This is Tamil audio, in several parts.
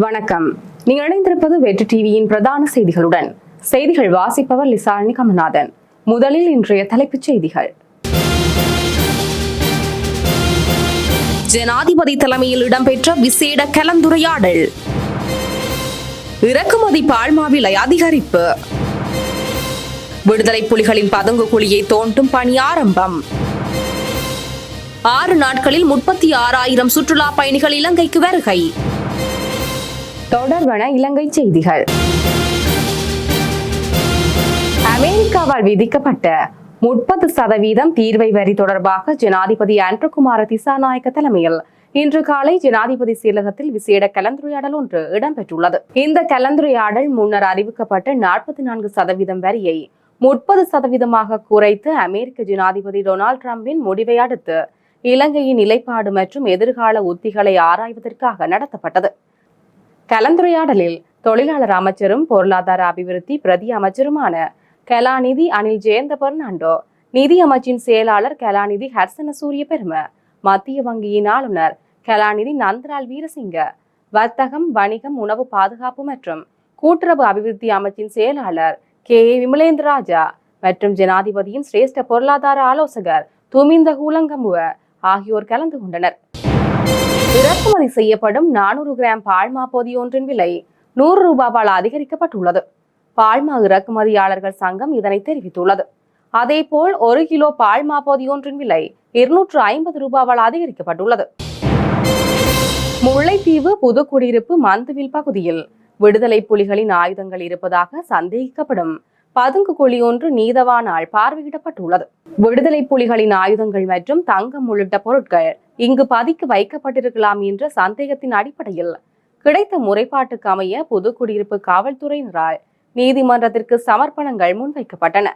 வணக்கம். நீங்கள் இணைந்திருப்பது வெற்றி டிவியின் பிரதான செய்திகளுடன். செய்திகள் வாசிப்பவர் லிசாரணி கமநாதன். முதலில் இன்றைய தலைப்புச் செய்திகள். ஜனாதிபதி தலைமையில் இடம்பெற்ற விசேட கலந்துரையாடல். இறக்குமதி பால்மா விலை அதிகரிப்பு. விடுதலை புலிகளின் பதுங்கு குழியை தோண்டும் பணி ஆரம்பம். 6 நாட்களில் 36,000 சுற்றுலா பயணிகள் இலங்கைக்கு வருகை. தொடர்வன இலங்கை செய்திகள். அமெரிக்காவால் விதிக்கப்பட்ட 30% தீர்வை வரி தொடர்பாக ஜனாதிபதி ஆண்ட்ரூகுமார திசாநாயக்க தலைமையில் இன்று காலை ஜனாதிபதி செயலகத்தில் விசேட கலந்துரையாடல் ஒன்று இடம்பெற்றுள்ளது. இந்த கலந்துரையாடல் முன்னர் அறிவிக்கப்பட்ட 44% வரியை 30% குறைத்து அமெரிக்க ஜனாதிபதி டொனால்ட் டிரம்பின் முடிவை அடுத்து இலங்கையின் நிலைப்பாடு மற்றும் எதிர்கால உத்திகளை ஆராய்வதற்காக நடத்தப்பட்டது. கலந்துரையாடலில் தொழிலாளர் அமைச்சரும் பொருளாதார அபிவிருத்தி பிரதி அமைச்சருமான கலாநிதி அனில் ஜெயந்த பெர்னாண்டோ, நிதி அமைச்சின் செயலாளர் கலாநிதி ஹர்சன சூரிய பெரும, மத்திய வங்கியின் ஆளுநர் கலாநிதி நந்தலால் வீரசிங்க, வர்த்தகம் வணிகம் உணவு பாதுகாப்பு மற்றும் கூட்டுறவு அபிவிருத்தி அமைச்சின் செயலாளர் கே விமலேந்திர ராஜா மற்றும் ஜனாதிபதியின் சிரேஷ்ட பொருளாதார ஆலோசகர் துமிந்த கூலங்கமுவ ஆகியோர் கலந்து கொண்டனர். இறக்குமதி செய்யப்படும் 400 கிராம் பால்மா பொதியொன்றின் விலை 100 ரூபாவால் அதிகரிக்கப்பட்டுள்ளது. பால்மா இறக்குமதியாளர்கள் சங்கம் இதனை தெரிவித்துள்ளது. அதேபோல் 1 கிலோ பால்மா பொதியொன்றின் விலை 250 ரூபாவால் அதிகரிக்கப்பட்டுள்ளது. முல்லைத்தீவு புதுக்குடியிருப்பு மந்துவில் பகுதியில் விடுதலை புலிகளின் ஆயுதங்கள் இருப்பதாக சந்தேகிக்கப்படும் பதுங்கு குழி ஒன்று நீதவானால் பார்வையிடப்பட்டுள்ளது. விடுதலை புலிகளின் ஆயுதங்கள் மற்றும் தங்கம் உள்ளிட்ட பொருட்கள் இங்கு பதுக்கி வைக்கப்பட்டிருக்கலாம் என்ற சந்தேகத்தின் அடிப்படையில் கிடைத்த முறைப்பாட்டுக்கு அமைய புதுக்குடியிருப்பு காவல்துறையினரால் நீதிமன்றத்திற்கு சமர்ப்பணங்கள் முன்வைக்கப்பட்டன.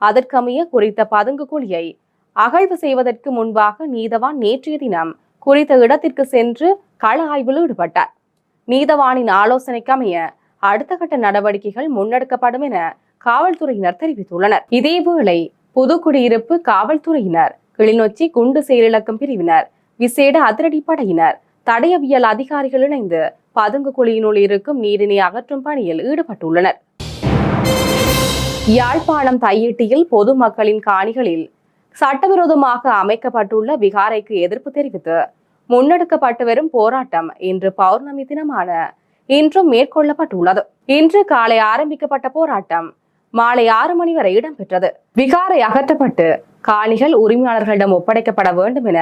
அதற்கமைய குறித்த பதுங்கு குழியை அகழ்வு செய்வதற்கு முன்பாக நீதவான் நேற்றைய தினம் குறித்த இடத்திற்கு சென்று கள ஆய்வில் ஈடுபட்டார். நீதவானின் ஆலோசனைக்கமைய அடுத்த கட்ட நடவடிக்கைகள் முன்னெடுக்கப்படும் என காவல்துறையினர் தெரிவித்துள்ளனர். இதேவேளை புதுக்குடியிருப்பு காவல்துறையினர், கிளிநொச்சி குண்டு செயலிழக்கும் பிரிவினர், விசேட அதிரடிப்படையினர், தடயவியல் அதிகாரிகள் இணைந்து பதுங்கு குழியினுள் இருக்கும் நீரினை அகற்றும் பணியில் ஈடுபட்டுள்ளனர். யாழ்ப்பாணம் தையிட்டியில் பொதுமக்களின் காணிகளில் சட்டவிரோதமாக அமைக்கப்பட்டுள்ள விகாரைக்கு எதிர்ப்பு தெரிவித்து முன்னெடுக்கப்பட்டு வரும் போராட்டம் இன்று பௌர்ணமி தினமான இன்றும் மேற்கொள்ளப்பட்டுள்ளது. இன்று காலை ஆரம்பிக்கப்பட்ட போராட்டம் மாலை 6 மணி வரை இடம்பெற்றது. விகாரை அகற்றப்பட்டு காணிகள் உரிமையாளர்களிடம் ஒப்படைக்கப்பட வேண்டும் என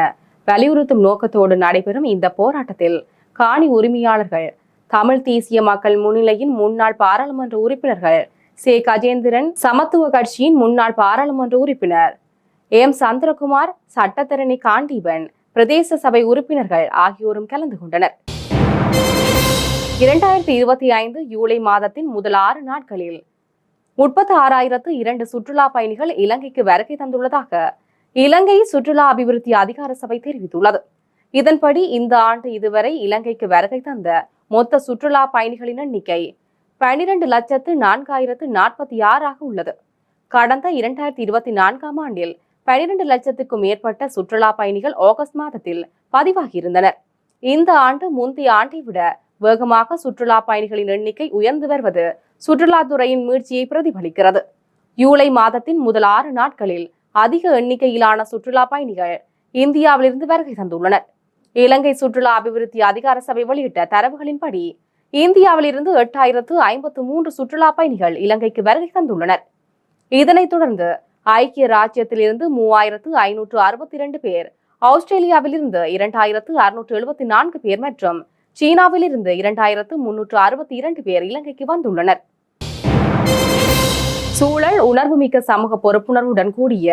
வலியுறுத்தும் நோக்கத்தோடு நடைபெறும் இந்த போராட்டத்தில் காணி உரிமையாளர்கள், தமிழ் தேசிய மக்கள் முன்னிலையின் முன்னாள் பாராளுமன்ற உறுப்பினர்கள், சே கஜேந்திரன், சமத்துவ கட்சியின் முன்னாள் பாராளுமன்ற உறுப்பினர் எம் சந்திரகுமார், சட்டத்தரணி காண்டீபன், பிரதேச சபை உறுப்பினர்கள் ஆகியோரும் கலந்து கொண்டனர். 2025 ஜூலை மாதத்தின் முதல் 6 நாட்களில் 36,002 சுற்றுலா பயணிகள் இலங்கைக்கு வருகை தந்துள்ளதாக இலங்கை சுற்றுலா அபிவிருத்தி அதிகார சபை தெரிவித்துள்ளது. இதன்படி இந்த ஆண்டு இதுவரை இலங்கைக்கு வருகை தந்த மொத்த சுற்றுலா பயணிகளின் எண்ணிக்கை 12,04,046 உள்ளது. கடந்த 2024 ஆண்டில் 12 லட்சத்துக்கும் மேற்பட்ட சுற்றுலா பயணிகள் ஆகஸ்ட் மாதத்தில் பதிவாகியிருந்தனர். இந்த ஆண்டு முந்தைய ஆண்டை விட வேகமாக சுற்றுலா பயணிகளின் எண்ணிக்கை உயர்ந்து வருவது சுற்றுலாத்துறையின் மீட்சியை பிரதிபலிக்கிறது. ஜூலை மாதத்தின் முதல் 6 நாட்களில் அதிக எண்ணிக்கையிலான சுற்றுலா பயணிகள் இந்தியாவிலிருந்து வருகை தந்துள்ளனர். இலங்கை சுற்றுலா அபிவிருத்தி அதிகார சபை வெளியிட்ட தரவுகளின்படி இந்தியாவிலிருந்து 8,053 சுற்றுலா பயணிகள் இலங்கைக்கு வருகை தந்துள்ளனர். இதனைத் தொடர்ந்து ஐக்கிய ராஜ்யத்திலிருந்து 3,562 பேர், ஆஸ்திரேலியாவிலிருந்து 2,674 பேர் மற்றும் சீனாவிலிருந்து 2,362 பேர் இலங்கைக்கு வந்துள்ளனர். சூழல் உணர்வுமிக்க சமூக பொறுப்புணர்வுடன் கூடிய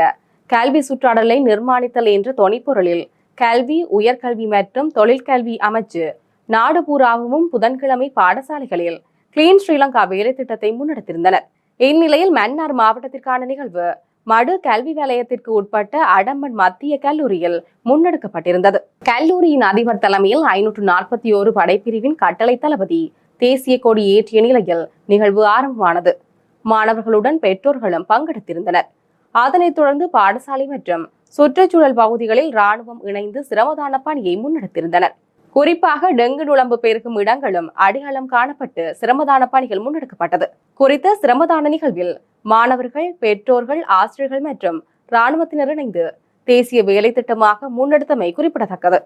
கல்வி சுற்றாடலை நிர்மாணித்தல் என்ற தொனிப்பொருளில் கல்வி, உயர்கல்வி மற்றும் தொழிற்கல்வி அமைச்சு நாடு பூராவும் புதன்கிழமை பாடசாலைகளில் கிளீன் ஸ்ரீலங்கா வேலை திட்டத்தை முன்னெடுத்திருந்தனர். இந்நிலையில் மன்னார் மாவட்டத்திற்கான நிகழ்வு மடு கல்வி வலயத்திற்கு உட்பட்ட அடம்பன் மத்திய கல்லூரியில் முன்னெடுக்கப்பட்டிருந்தது. கல்லூரியின் அதிபர் தலைமையில் 541 படைப்பிரிவின் கட்டளை தளபதி தேசிய கொடி ஏற்றிய நிலையில் நிகழ்வு ஆரம்பமானது. மாணவர்களுடன் பெற்றோர்களும் பங்கெடுத்திருந்தனர். அதனைத் தொடர்ந்து பாடசாலை மற்றும் சுற்றுச்சூழல் பகுதிகளில் ராணுவம் இணைந்து சிரமதான பணியை முன்னெடுத்திருந்தனர். குறிப்பாக டெங்கு நுளம்பு பெருகும் இடங்களும் அடையாளம் காணப்பட்டு சிரமதான பணிகள் முன்னெடுக்கப்பட்டது. குறித்த சிரமதான நிகழ்வில் மாணவர்கள், பெற்றோர்கள், ஆசிரியர்கள் மற்றும் இராணுவத்தினர் இணைந்து தேசிய வேலை திட்டமாக முன்னெடுத்தமை குறிப்பிடத்தக்கது.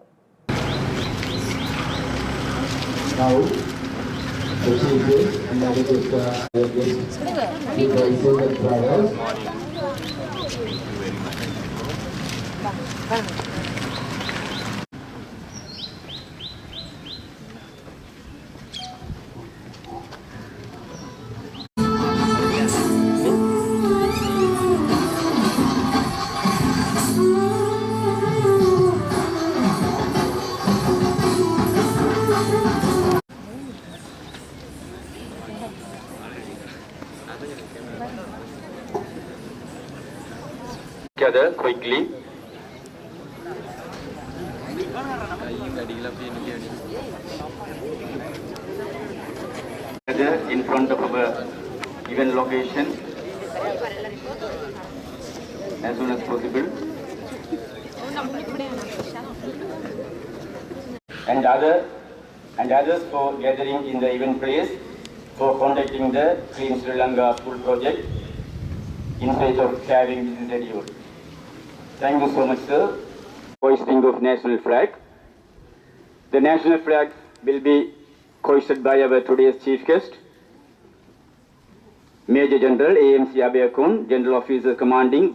Together quickly. Together in front of our event location as soon as possible. And others for gathering in the event place for conducting the Clean Sri Lanka School project in face of having this schedule. Thank you so much, sir. Hoisting of national flag. The national flag will be hoisted by our today's chief guest, Major General AMC Abeyakun, General Officer Commanding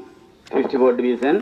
54th Division.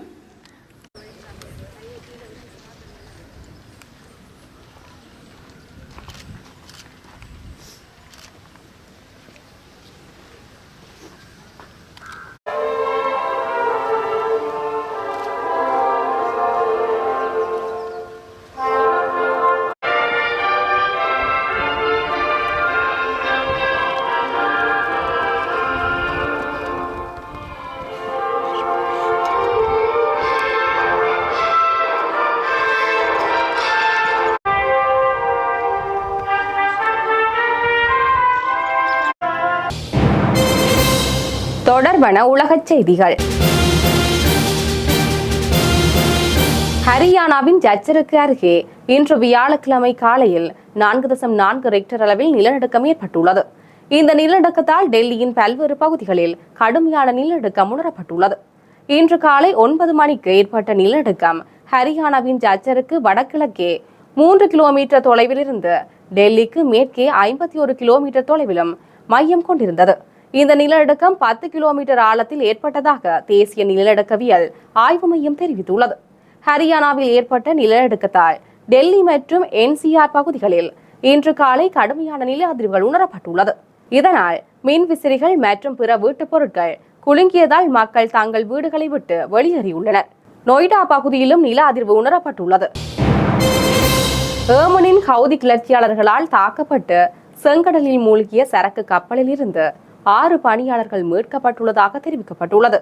தொடர்பான உலகச் செய்திகள். ஹரியானாவின் ஜச்சருக்கு அருகே இன்று வியாழக்கிழமை காலையில் 4.4 ரெக்டர் அளவில் நிலநடுக்கம் ஏற்பட்டுள்ளது. இந்த நிலநடுக்கத்தால் டெல்லியின் பல்வேறு பகுதிகளில் கடுமையான நிலநடுக்கம் உணரப்பட்டுள்ளது. இன்று காலை 9 மணிக்கு ஏற்பட்ட நிலநடுக்கம் ஹரியானாவின் ஜச்சருக்கு வடகிழக்கே 3 கிலோமீட்டர் தொலைவில் இருந்து டெல்லிக்கு மேற்கே 51 கிலோமீட்டர் தொலைவிலும் மையம் கொண்டிருந்தது. இந்த நிலநடுக்கம் 10 கிலோமீட்டர் ஆழத்தில் ஏற்பட்டதாக தேசிய நிலநடுக்கவியல் ஆய்வு மையம் தெரிவித்துள்ளது. ஹரியானாவில் ஏற்பட்ட நிலநடுக்கத்தால் டெல்லி மற்றும் NCR பகுதிகளில் இன்று காலை கடுமையான நில அதிர்வுகள் உணரப்பட்டுள்ளது. இதனால் மின் விசிறிகள் மற்றும் பிற வீட்டுப் பொருட்கள் குலுங்கியதால் மக்கள் தங்கள் வீடுகளை விட்டு வெளியேறியுள்ளனர். நொய்டா பகுதியிலும் நில அதிர்வு உணரப்பட்டுள்ளது. ஏமனின் ஹவுதி கிளர்ச்சியாளர்களால் தாக்கப்பட்டு செங்கடலில் மூழ்கிய சரக்கு கப்பலில் இருந்து 6 பணியாளர்கள் மீட்கப்பட்டுள்ளதாக தெரிவிக்கப்பட்டுள்ளது.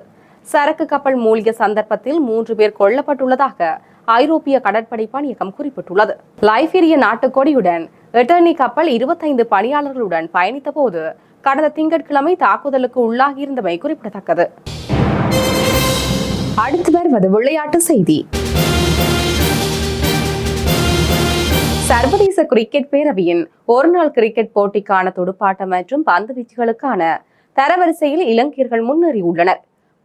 சரக்கு கப்பல் மூழ்கிய சந்தர்ப்பத்தில் 3 பேர் கொல்லப்பட்டுள்ளதாக ஐரோப்பிய கடற்படை பணியகம் குறிப்பிட்டுள்ளது. லைபீரிய நாட்டுக்கொடியுடன் எட்டர்னி கப்பல் 25 பணியாளர்களுடன் பயணித்த போது கடந்த திங்கட்கிழமை தாக்குதலுக்கு உள்ளாகியிருந்தமை குறிப்பிடத்தக்கது. அடுத்து வருவது விளையாட்டு செய்தி. சர்வதேச கிரிக்கெட் பேரவையின் ஒருநாள் கிரிக்கெட் போட்டிக்கான துடுப்பாட்டம் மற்றும் பந்து வீச்சுகளுக்கான தரவரிசையில் இலங்கையர்கள் முன்னேறியுள்ளனர்.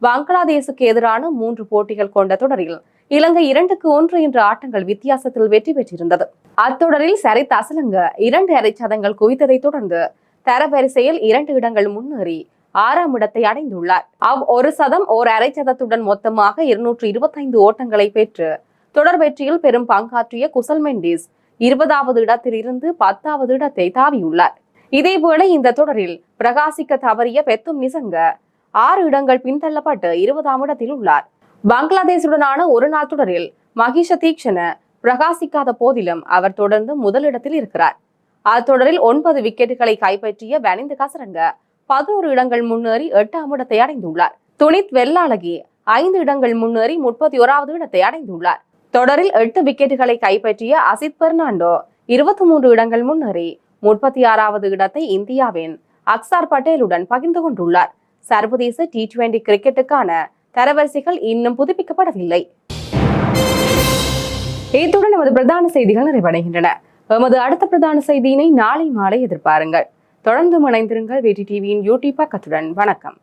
பங்களாதேசுக்கு எதிரான 3 போட்டிகள் கொண்ட தொடரில் இலங்கை 2-1 என்ற ஆட்டங்கள் வித்தியாசத்தில் வெற்றி பெற்றிருந்தது. அத்தொடரில் சரித் அசலங்க 2 அரைச்சதங்கள் குவித்ததை தொடர்ந்து தரவரிசையில் 2 இடங்கள் முன்னேறி 6ஆம் இடத்தை அடைந்துள்ளார். ஒரு சதம் ஓர் அரைச்சதத்துடன் மொத்தமாக 225 ஓட்டங்களை பெற்று தொடர் வெற்றியில் பெரும் பங்காற்றிய குசல் மெண்டிஸ் 20வது இடத்தில் இருந்து 10வது இடத்தை தாவியுள்ளார். இதேவேளை இந்த தொடரில் பிரகாசிக்க தவறிய பெத்தும் நிசங்க 6 இடங்கள் பின்தள்ளப்பட்டு 20ஆம் இடத்தில் உள்ளார். பங்களாதேசுடனான ஒரு நாள் தொடரில் மகிஷ தீக்ஷண பிரகாசிக்காத போதிலும் அவர் தொடர்ந்து முதலிடத்தில் இருக்கிறார். அத்தொடரில் 9 விக்கெட்டுகளை கைப்பற்றிய வனிந்து கசரங்க 11 இடங்கள் முன்னேறி 8ஆம் இடத்தை அடைந்துள்ளார். துனித் வெள்ளாளகி 5 இடங்கள் முன்னேறி 31வது இடத்தை அடைந்துள்ளார். தொடரில் 8 விக்கெட்டுகளை கைப்பற்றிய அசித் பெர்னாண்டோ 23 இடங்கள் முன்னேறி 36வது இடத்தை இந்தியாவின் அக்சார் பட்டேலுடன் பகிர்ந்து கொண்டுள்ளார். சர்வதேச T20 கிரிக்கெட்டுக்கான தரவரிசைகள் இன்னும் புதுப்பிக்கப்படவில்லை. இத்துடன் நமது பிரதான செய்திகள் நிறைவடைகின்றன. எமது அடுத்த பிரதான செய்தியினை நாளை மாலை எதிர்பாருங்கள். தொடர்ந்து இணைந்திருங்கள் VTTV-யின் யூடியூப் பக்கத்துடன். வணக்கம்.